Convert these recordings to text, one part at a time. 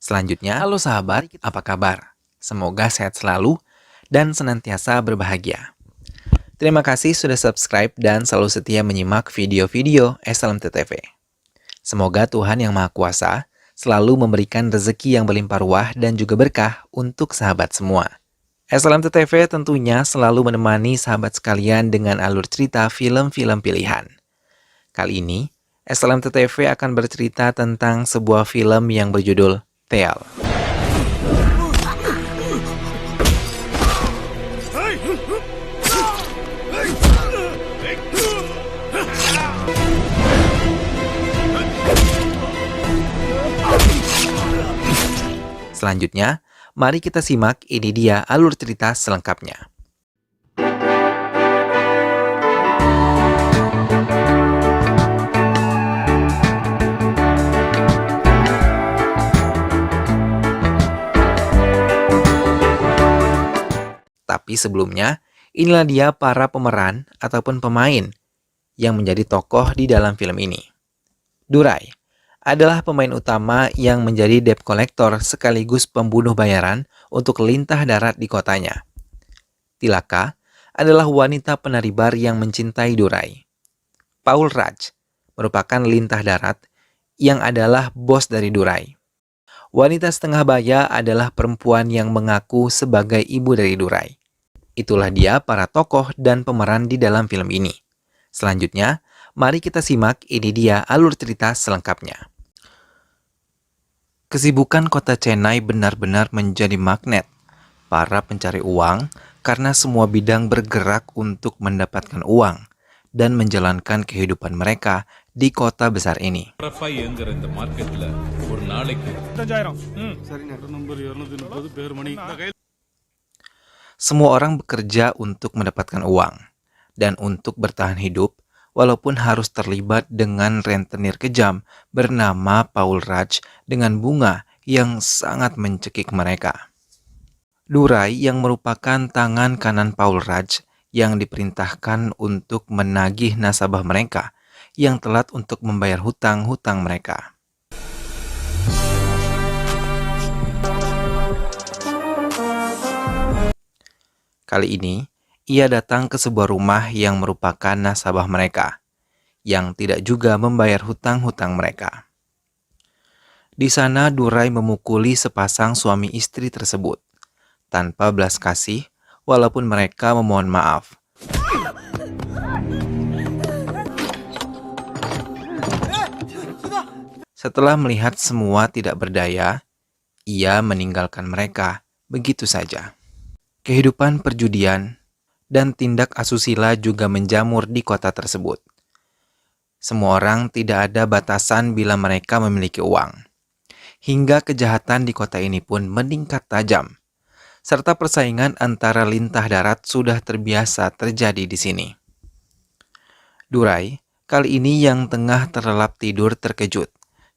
Selanjutnya, halo sahabat, apa kabar? Semoga sehat selalu dan senantiasa berbahagia. Terima kasih sudah subscribe dan selalu setia menyimak video-video SLMT-TV. Semoga Tuhan Yang Maha Kuasa selalu memberikan rezeki yang berlimpah ruah dan juga berkah untuk sahabat semua. SLMT-TV tentunya selalu menemani sahabat sekalian dengan alur cerita film-film pilihan. Kali ini, SLMT-TV akan bercerita tentang sebuah film yang berjudul Teal. Selanjutnya, mari kita simak ini dia alur cerita selengkapnya. Tapi sebelumnya, inilah dia para pemeran ataupun pemain yang menjadi tokoh di dalam film ini. Durai adalah pemain utama yang menjadi debt collector sekaligus pembunuh bayaran untuk lintah darat di kotanya. Tilaka adalah wanita penari bar yang mencintai Durai. Paul Raj merupakan lintah darat yang adalah bos dari Durai. Wanita setengah baya adalah perempuan yang mengaku sebagai ibu dari Durai. Itulah dia para tokoh dan pemeran di dalam film ini. Selanjutnya, mari kita simak ini dia alur cerita selengkapnya. Kesibukan kota Chennai benar-benar menjadi magnet para pencari uang karena semua bidang bergerak untuk mendapatkan uang dan menjalankan kehidupan mereka di kota besar ini. Semua orang bekerja untuk mendapatkan uang dan untuk bertahan hidup, walaupun harus terlibat dengan rentenir kejam bernama Paul Raj dengan bunga yang sangat mencekik mereka. Durai yang merupakan tangan kanan Paul Raj yang diperintahkan untuk menagih nasabah mereka yang telat untuk membayar hutang-hutang mereka. Kali ini, ia datang ke sebuah rumah yang merupakan nasabah mereka, yang tidak juga membayar hutang-hutang mereka. Di sana Durai memukuli sepasang suami istri tersebut, tanpa belas kasih walaupun mereka memohon maaf. Setelah melihat semua tidak berdaya, ia meninggalkan mereka begitu saja. Kehidupan perjudian dan tindak asusila juga menjamur di kota tersebut. Semua orang tidak ada batasan bila mereka memiliki uang. Hingga kejahatan di kota ini pun meningkat tajam. Serta persaingan antara lintah darat sudah terbiasa terjadi di sini. Durai kali ini yang tengah terlelap tidur terkejut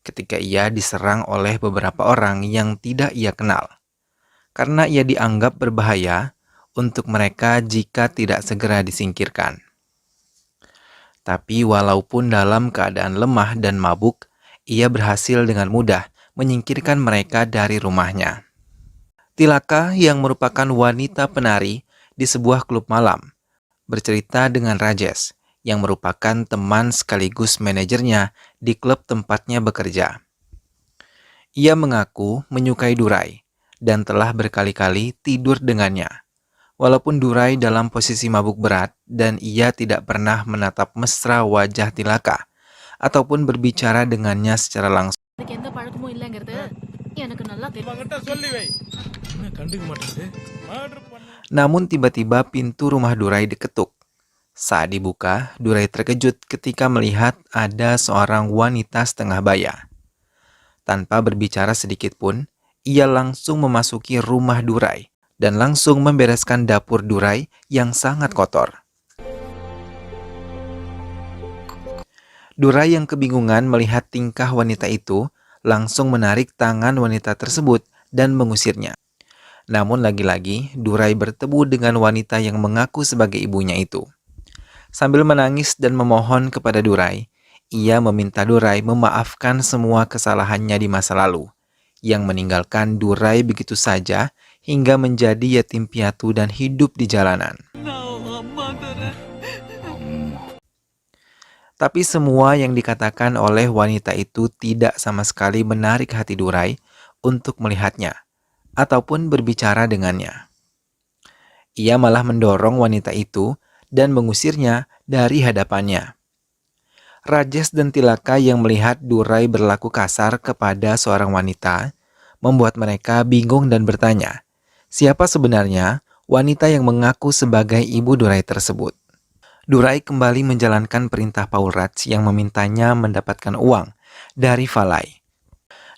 ketika ia diserang oleh beberapa orang yang tidak ia kenal. Karena ia dianggap berbahaya untuk mereka jika tidak segera disingkirkan. Tapi walaupun dalam keadaan lemah dan mabuk, ia berhasil dengan mudah menyingkirkan mereka dari rumahnya. Tilaka yang merupakan wanita penari di sebuah klub malam, bercerita dengan Rajesh yang merupakan teman sekaligus manajernya di klub tempatnya bekerja. Ia mengaku menyukai Durai dan telah berkali-kali tidur dengannya. Walaupun Durai dalam posisi mabuk berat dan ia tidak pernah menatap mesra wajah Tilaka ataupun berbicara dengannya secara langsung. Namun tiba-tiba pintu rumah Durai diketuk. Saat dibuka, Durai terkejut ketika melihat ada seorang wanita setengah baya. Tanpa berbicara sedikit pun, ia langsung memasuki rumah Durai dan langsung membereskan dapur Durai yang sangat kotor. Durai yang kebingungan melihat tingkah wanita itu langsung menarik tangan wanita tersebut dan mengusirnya. Namun lagi-lagi Durai bertemu dengan wanita yang mengaku sebagai ibunya itu. Sambil menangis dan memohon kepada Durai, ia meminta Durai memaafkan semua kesalahannya di masa lalu, yang meninggalkan Durai begitu saja hingga menjadi yatim piatu dan hidup di jalanan. Tapi semua yang dikatakan oleh wanita itu tidak sama sekali menarik hati Durai untuk melihatnya ataupun berbicara dengannya. Ia malah mendorong wanita itu dan mengusirnya dari hadapannya. Rajes dan Tilaka yang melihat Durai berlaku kasar kepada seorang wanita membuat mereka bingung dan bertanya, siapa sebenarnya wanita yang mengaku sebagai ibu Durai tersebut? Durai kembali menjalankan perintah Paul Raj yang memintanya mendapatkan uang dari Valai.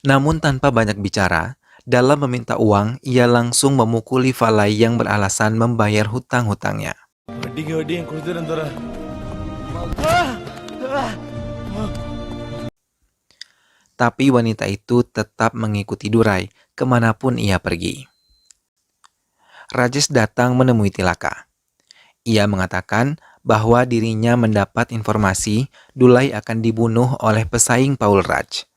Namun tanpa banyak bicara, dalam meminta uang, ia langsung memukuli Valai yang beralasan membayar hutang-hutangnya. Tapi wanita itu tetap mengikuti Durai kemanapun ia pergi. Rajesh datang menemui Tilaka. Ia mengatakan bahwa dirinya mendapat informasi Durai akan dibunuh oleh pesaing Paul Raj.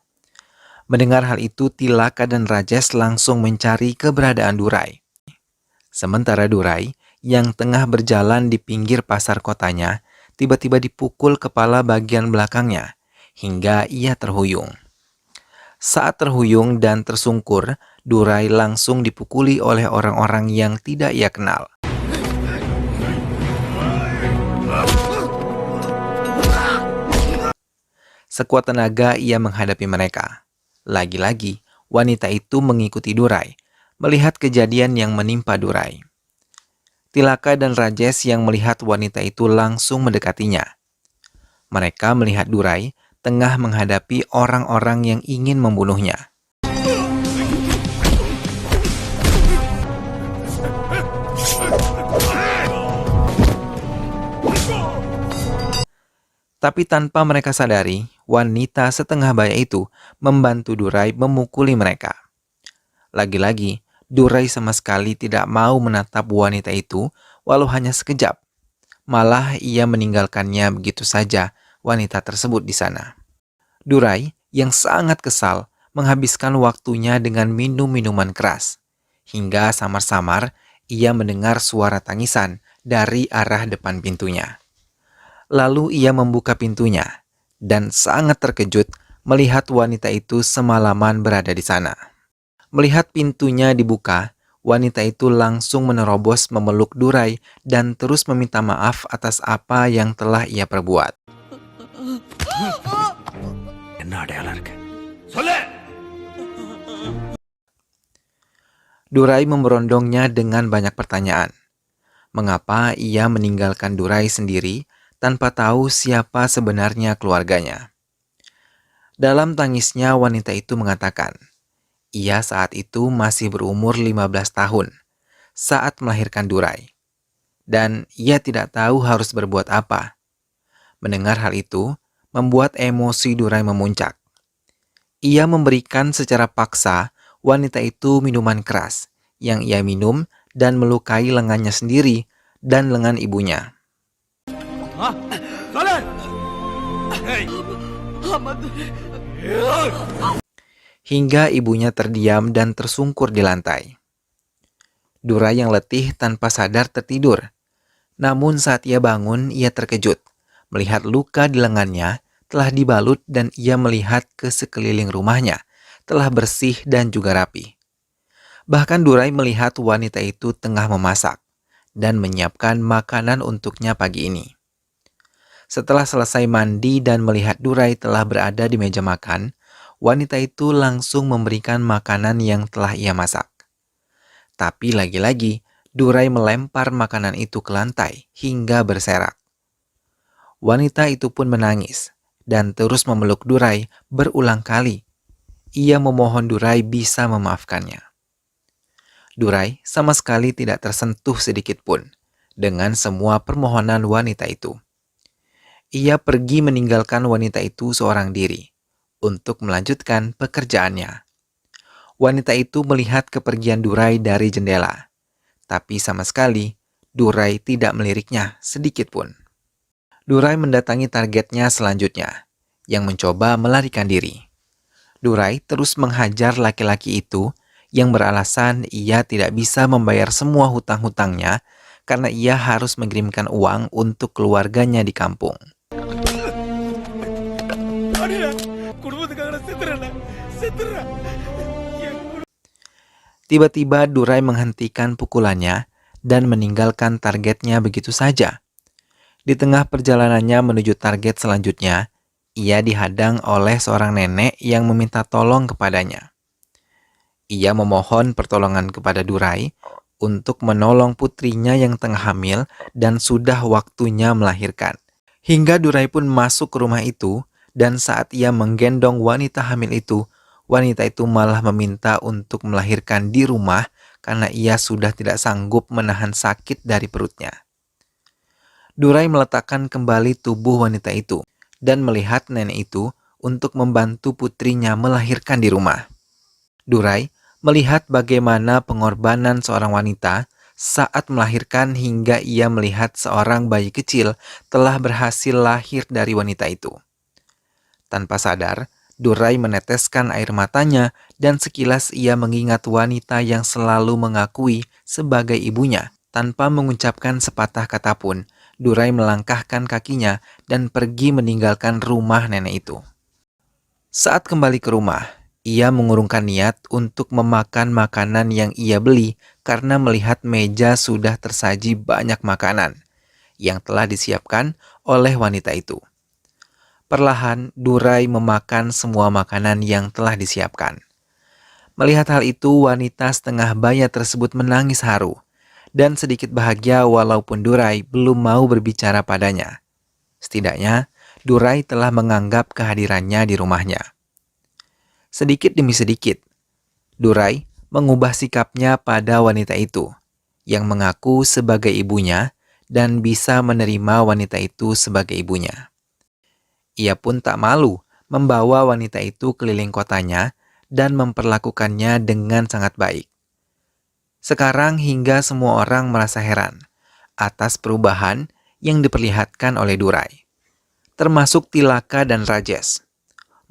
Mendengar hal itu, Tilaka dan Rajesh langsung mencari keberadaan Durai. Sementara Durai, yang tengah berjalan di pinggir pasar kotanya, tiba-tiba dipukul kepala bagian belakangnya, hingga ia terhuyung. Saat terhuyung dan tersungkur, Durai langsung dipukuli oleh orang-orang yang tidak ia kenal. Sekuat tenaga ia menghadapi mereka. Lagi-lagi, wanita itu mengikuti Durai, melihat kejadian yang menimpa Durai. Tilaka dan Rajesh yang melihat wanita itu langsung mendekatinya. Mereka melihat Durai tengah menghadapi orang-orang yang ingin membunuhnya. Tapi tanpa mereka sadari, wanita setengah baya itu membantu Durai memukuli mereka. Lagi-lagi, Durai sama sekali tidak mau menatap wanita itu walau hanya sekejap. Malah ia meninggalkannya begitu saja wanita tersebut di sana. Durai yang sangat kesal menghabiskan waktunya dengan minum minuman keras. Hingga samar-samar ia mendengar suara tangisan dari arah depan pintunya. Lalu ia membuka pintunya dan sangat terkejut melihat wanita itu semalaman berada di sana. Melihat pintunya dibuka, wanita itu langsung menerobos memeluk Durai dan terus meminta maaf atas apa yang telah ia perbuat. Durai memberondongnya dengan banyak pertanyaan. Mengapa ia meninggalkan Durai sendiri tanpa tahu siapa sebenarnya keluarganya? Dalam tangisnya wanita itu mengatakan, ia saat itu masih berumur 15 tahun saat melahirkan Durai. Dan ia tidak tahu harus berbuat apa. Mendengar hal itu, membuat emosi Durai memuncak. Ia memberikan secara paksa wanita itu minuman keras yang ia minum dan melukai lengannya sendiri dan lengan ibunya. Hingga ibunya terdiam dan tersungkur di lantai. Durai yang letih tanpa sadar tertidur. Namun saat ia bangun, ia terkejut melihat luka di lengannya telah dibalut dan ia melihat ke sekeliling rumahnya telah bersih dan juga rapi. Bahkan Durai melihat wanita itu tengah memasak dan menyiapkan makanan untuknya pagi ini. Setelah selesai mandi dan melihat Durai telah berada di meja makan, wanita itu langsung memberikan makanan yang telah ia masak. Tapi lagi-lagi, Durai melempar makanan itu ke lantai hingga berserak. Wanita itu pun menangis dan terus memeluk Durai berulang kali. Ia memohon Durai bisa memaafkannya. Durai sama sekali tidak tersentuh sedikit pun dengan semua permohonan wanita itu. Ia pergi meninggalkan wanita itu seorang diri untuk melanjutkan pekerjaannya. Wanita itu melihat kepergian Durai dari jendela, tapi sama sekali Durai tidak meliriknya sedikit pun. Durai mendatangi targetnya selanjutnya, yang mencoba melarikan diri. Durai terus menghajar laki-laki itu yang beralasan ia tidak bisa membayar semua hutang-hutangnya karena ia harus mengirimkan uang untuk keluarganya di kampung. Tiba-tiba Durai menghentikan pukulannya dan meninggalkan targetnya begitu saja. Di tengah perjalanannya menuju target selanjutnya, ia dihadang oleh seorang nenek yang meminta tolong kepadanya. Ia memohon pertolongan kepada Durai untuk menolong putrinya yang tengah hamil dan sudah waktunya melahirkan. Hingga Durai pun masuk ke rumah itu, dan saat ia menggendong wanita hamil itu, wanita itu malah meminta untuk melahirkan di rumah karena ia sudah tidak sanggup menahan sakit dari perutnya. Durai meletakkan kembali tubuh wanita itu dan melihat nenek itu untuk membantu putrinya melahirkan di rumah. Durai melihat bagaimana pengorbanan seorang wanita saat melahirkan hingga ia melihat seorang bayi kecil telah berhasil lahir dari wanita itu. Tanpa sadar, Durai meneteskan air matanya dan sekilas ia mengingat wanita yang selalu mengakui sebagai ibunya. Tanpa mengucapkan sepatah kata pun, Durai melangkahkan kakinya dan pergi meninggalkan rumah nenek itu. Saat kembali ke rumah, ia mengurungkan niat untuk memakan makanan yang ia beli karena melihat meja sudah tersaji banyak makanan yang telah disiapkan oleh wanita itu. Perlahan, Durai memakan semua makanan yang telah disiapkan. Melihat hal itu, wanita setengah baya tersebut menangis haru dan sedikit bahagia walaupun Durai belum mau berbicara padanya. Setidaknya, Durai telah menganggap kehadirannya di rumahnya. Sedikit demi sedikit, Durai mengubah sikapnya pada wanita itu, yang mengaku sebagai ibunya dan bisa menerima wanita itu sebagai ibunya. Ia pun tak malu membawa wanita itu keliling kotanya dan memperlakukannya dengan sangat baik. Sekarang hingga semua orang merasa heran atas perubahan yang diperlihatkan oleh Durai, termasuk Tilaka dan Rajes.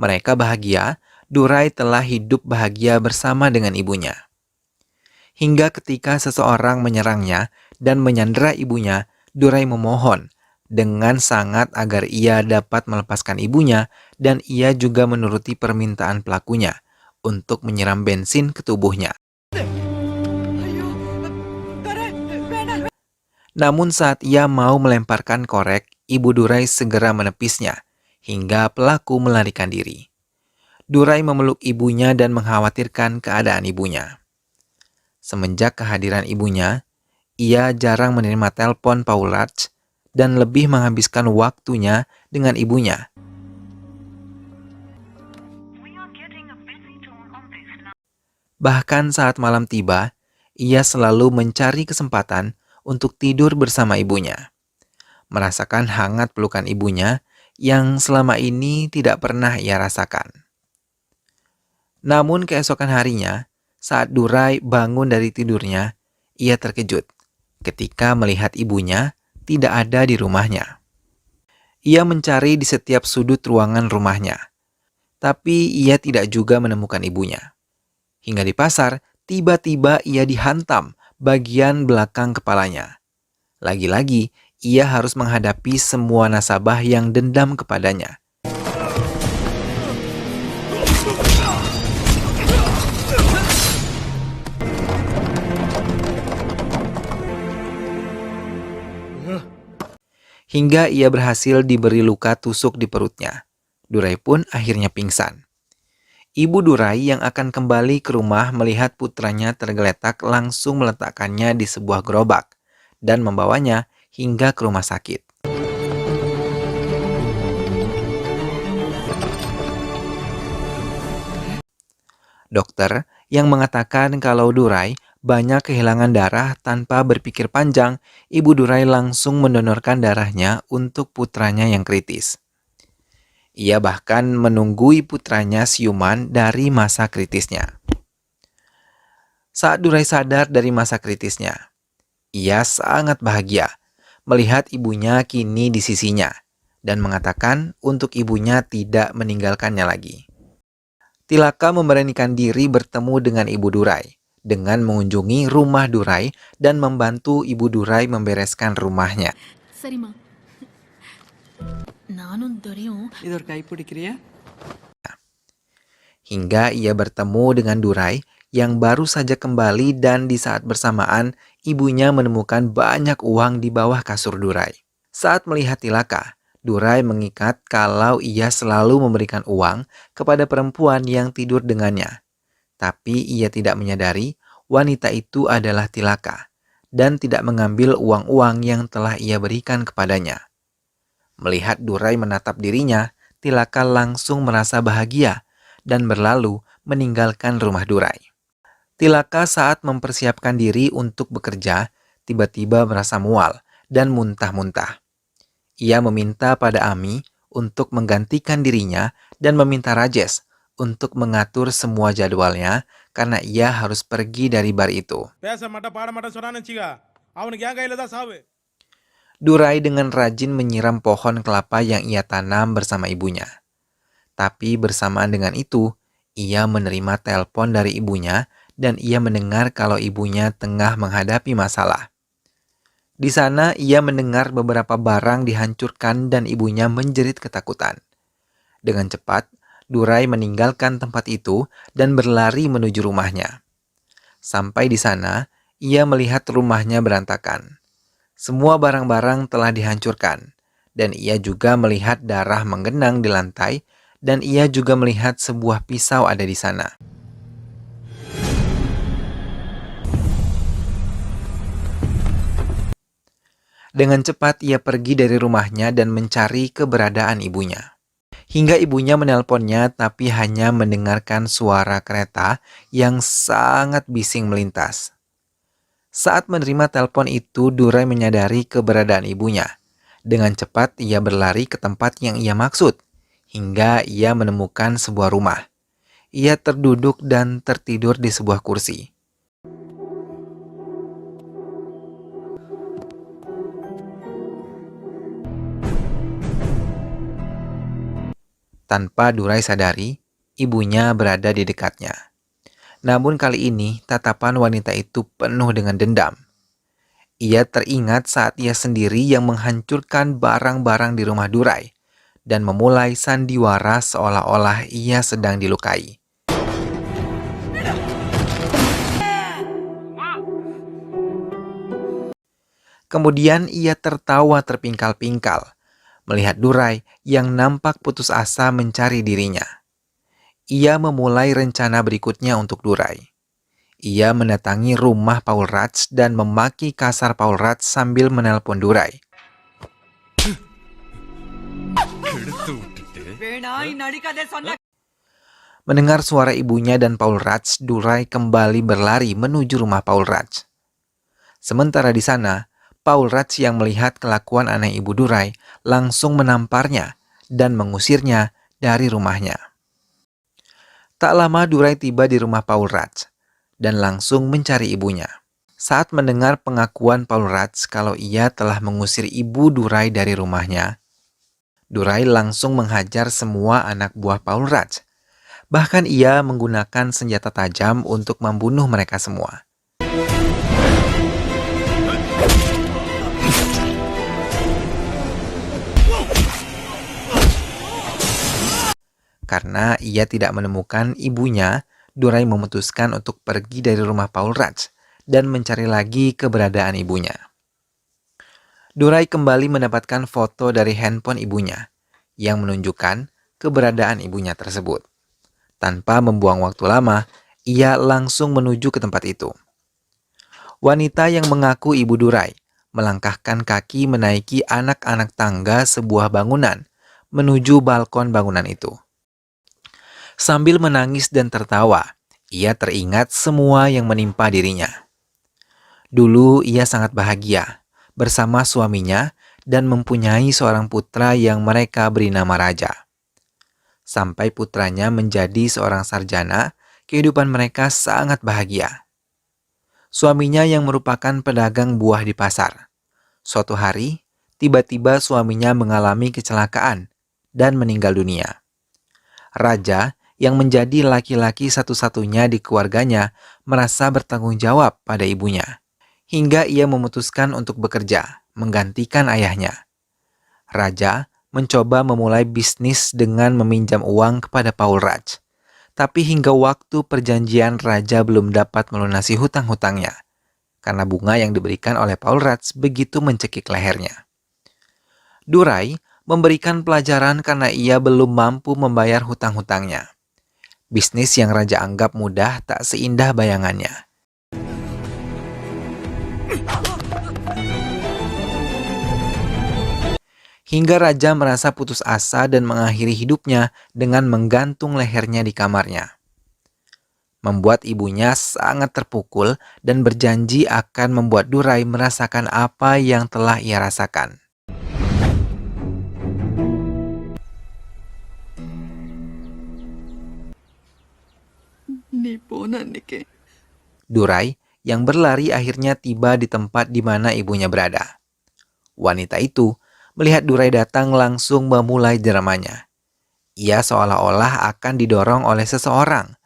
Mereka bahagia Durai telah hidup bahagia bersama dengan ibunya. Hingga ketika seseorang menyerangnya dan menyandera ibunya, Durai memohon dengan sangat agar ia dapat melepaskan ibunya dan ia juga menuruti permintaan pelakunya untuk menyiram bensin ke tubuhnya. Namun saat ia mau melemparkan korek, ibu Durai segera menepisnya hingga pelaku melarikan diri. Durai memeluk ibunya dan mengkhawatirkan keadaan ibunya. Semenjak kehadiran ibunya, ia jarang menerima telepon Paulaj dan lebih menghabiskan waktunya dengan ibunya. Bahkan saat malam tiba, ia selalu mencari kesempatan untuk tidur bersama ibunya. Merasakan hangat pelukan ibunya yang selama ini tidak pernah ia rasakan. Namun keesokan harinya, saat Durai bangun dari tidurnya, ia terkejut ketika melihat ibunya tidak ada di rumahnya. Ia mencari di setiap sudut ruangan rumahnya, tapi ia tidak juga menemukan ibunya. Hingga di pasar, tiba-tiba ia dihantam bagian belakang kepalanya. Lagi-lagi, ia harus menghadapi semua nasabah yang dendam kepadanya. Hingga ia berhasil diberi luka tusuk di perutnya. Durai pun akhirnya pingsan. Ibu Durai yang akan kembali ke rumah melihat putranya tergeletak langsung meletakkannya di sebuah gerobak dan membawanya hingga ke rumah sakit. Dokter yang mengatakan kalau Durai banyak kehilangan darah tanpa berpikir panjang, Ibu Durai langsung mendonorkan darahnya untuk putranya yang kritis. Ia bahkan menunggui putranya siuman dari masa kritisnya. Saat Durai sadar dari masa kritisnya, ia sangat bahagia melihat ibunya kini di sisinya dan mengatakan untuk ibunya tidak meninggalkannya lagi. Tilaka memberanikan diri bertemu dengan Ibu Durai dengan mengunjungi rumah Durai dan membantu Ibu Durai membereskan rumahnya. சரிம்மா நானும் தெரியும் இது ஒரு கைப்பிடிக்கிறியா? Hingga ia bertemu dengan Durai yang baru saja kembali dan di saat bersamaan ibunya menemukan banyak uang di bawah kasur Durai. Saat melihat Tilaka, Durai mengikat kalau ia selalu memberikan uang kepada perempuan yang tidur dengannya. Tapi ia tidak menyadari wanita itu adalah Tilaka dan tidak mengambil uang-uang yang telah ia berikan kepadanya. Melihat Durai menatap dirinya, Tilaka langsung merasa bahagia dan berlalu meninggalkan rumah Durai. Tilaka saat mempersiapkan diri untuk bekerja, tiba-tiba merasa mual dan muntah-muntah. Ia meminta pada Ami untuk menggantikan dirinya dan meminta Rajesh untuk mengatur semua jadwalnya karena ia harus pergi dari bar itu. Durai dengan rajin menyiram pohon kelapa yang ia tanam bersama ibunya. Tapi bersamaan dengan itu, ia menerima telepon dari ibunya dan ia mendengar kalau ibunya tengah menghadapi masalah. Di sana ia mendengar beberapa barang dihancurkan dan ibunya menjerit ketakutan. Dengan cepat, Durai meninggalkan tempat itu dan berlari menuju rumahnya. Sampai di sana, ia melihat rumahnya berantakan. Semua barang-barang telah dihancurkan, dan ia juga melihat darah menggenang di lantai, dan ia juga melihat sebuah pisau ada di sana. Dengan cepat ia pergi dari rumahnya dan mencari keberadaan ibunya. Hingga ibunya menelponnya tapi hanya mendengarkan suara kereta yang sangat bising melintas. Saat menerima telepon itu, Durai menyadari keberadaan ibunya. Dengan cepat ia berlari ke tempat yang ia maksud, hingga ia menemukan sebuah rumah. Ia terduduk dan tertidur di sebuah kursi. Tanpa Durai sadari, ibunya berada di dekatnya. Namun kali ini, tatapan wanita itu penuh dengan dendam. Ia teringat saat ia sendiri yang menghancurkan barang-barang di rumah Durai dan memulai sandiwara seolah-olah ia sedang dilukai. Kemudian ia tertawa terpingkal-pingkal melihat Durai yang nampak putus asa mencari dirinya. Ia memulai rencana berikutnya untuk Durai. Ia mendatangi rumah Paul Raj dan memaki kasar Paul Raj sambil menelpon Durai. Mendengar suara ibunya dan Paul Raj, Durai kembali berlari menuju rumah Paul Raj. Sementara di sana, Paul Raj yang melihat kelakuan aneh ibu Durai langsung menamparnya dan mengusirnya dari rumahnya. Tak lama Durai tiba di rumah Paul Raj dan langsung mencari ibunya. Saat mendengar pengakuan Paul Raj kalau ia telah mengusir ibu Durai dari rumahnya, Durai langsung menghajar semua anak buah Paul Raj. Bahkan ia menggunakan senjata tajam untuk membunuh mereka semua. Karena ia tidak menemukan ibunya, Durai memutuskan untuk pergi dari rumah Paul Raj dan mencari lagi keberadaan ibunya. Durai kembali mendapatkan foto dari handphone ibunya yang menunjukkan keberadaan ibunya tersebut. Tanpa membuang waktu lama, ia langsung menuju ke tempat itu. Wanita yang mengaku ibu Durai melangkahkan kaki menaiki anak-anak tangga sebuah bangunan menuju balkon bangunan itu. Sambil menangis dan tertawa, ia teringat semua yang menimpa dirinya. Dulu ia sangat bahagia bersama suaminya dan mempunyai seorang putra yang mereka beri nama Raja. Sampai putranya menjadi seorang sarjana, kehidupan mereka sangat bahagia. Suaminya yang merupakan pedagang buah di pasar. Suatu hari, tiba-tiba suaminya mengalami kecelakaan dan meninggal dunia. Raja, yang menjadi laki-laki satu-satunya di keluarganya, merasa bertanggung jawab pada ibunya. Hingga ia memutuskan untuk bekerja, menggantikan ayahnya. Raja mencoba memulai bisnis dengan meminjam uang kepada Paul Raj. Tapi hingga waktu perjanjian Raja belum dapat melunasi hutang-hutangnya, karena bunga yang diberikan oleh Paul Raj begitu mencekik lehernya. Durai memberikan pelajaran karena ia belum mampu membayar hutang-hutangnya. Bisnis yang Raja anggap mudah tak seindah bayangannya. Hingga Raja merasa putus asa dan mengakhiri hidupnya dengan menggantung lehernya di kamarnya. Membuat ibunya sangat terpukul dan berjanji akan membuat Durai merasakan apa yang telah ia rasakan. Durai yang berlari akhirnya tiba di tempat di mana ibunya berada. Wanita itu melihat Durai datang langsung memulai jeramanya. Ia seolah-olah akan didorong oleh seseorang,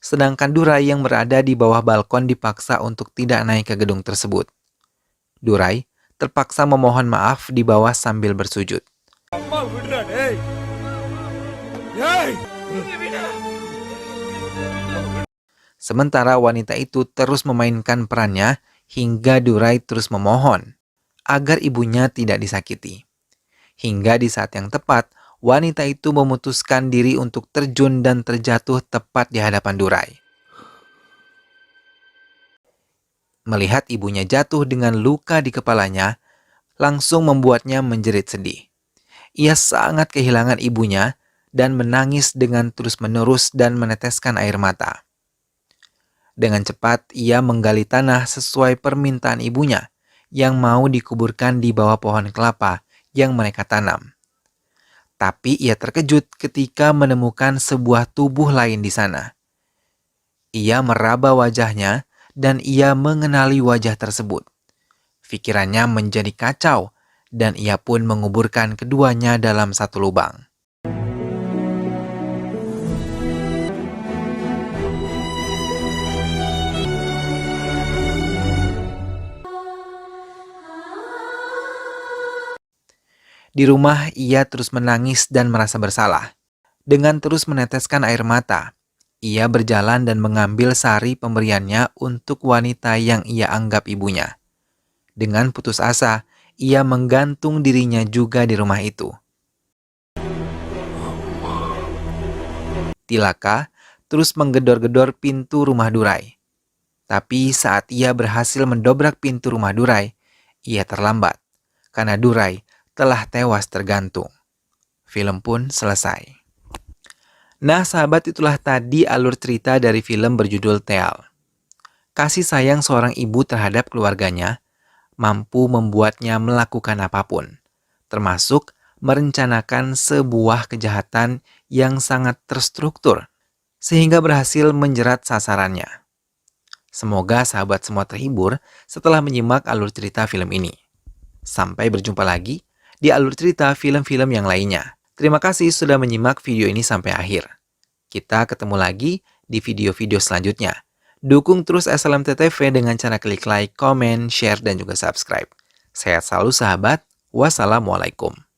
sedangkan Durai yang berada di bawah balkon dipaksa untuk tidak naik ke gedung tersebut. Durai terpaksa memohon maaf di bawah sambil bersujud. Sementara wanita itu terus memainkan perannya hingga Durai terus memohon agar ibunya tidak disakiti. Hingga di saat yang tepat, wanita itu memutuskan diri untuk terjun dan terjatuh tepat di hadapan Durai. Melihat ibunya jatuh dengan luka di kepalanya, langsung membuatnya menjerit sedih. Ia sangat kehilangan ibunya dan menangis dengan terus-menerus dan meneteskan air mata. Dengan cepat, ia menggali tanah sesuai permintaan ibunya yang mau dikuburkan di bawah pohon kelapa yang mereka tanam. Tapi ia terkejut ketika menemukan sebuah tubuh lain di sana. Ia meraba wajahnya dan ia mengenali wajah tersebut. Pikirannya menjadi kacau dan ia pun menguburkan keduanya dalam satu lubang. Di rumah, ia terus menangis dan merasa bersalah. Dengan terus meneteskan air mata, ia berjalan dan mengambil sari pemberiannya untuk wanita yang ia anggap ibunya. Dengan putus asa, ia menggantung dirinya juga di rumah itu. Tilaka terus menggedor-gedor pintu rumah Durai. Tapi saat ia berhasil mendobrak pintu rumah Durai, ia terlambat karena Durai telah tewas tergantung. Film pun selesai. Nah sahabat, itulah tadi alur cerita dari film berjudul Teal. Kasih sayang seorang ibu terhadap keluarganya mampu membuatnya melakukan apapun, termasuk merencanakan sebuah kejahatan yang sangat terstruktur, sehingga berhasil menjerat sasarannya. Semoga sahabat semua terhibur setelah menyimak alur cerita film ini. Sampai berjumpa lagi di alur cerita film-film yang lainnya. Terima kasih sudah menyimak video ini sampai akhir. Kita ketemu lagi di video-video selanjutnya. Dukung terus SLMT TV dengan cara klik like, komen, share, dan juga subscribe. Sehat selalu sahabat. Wassalamualaikum.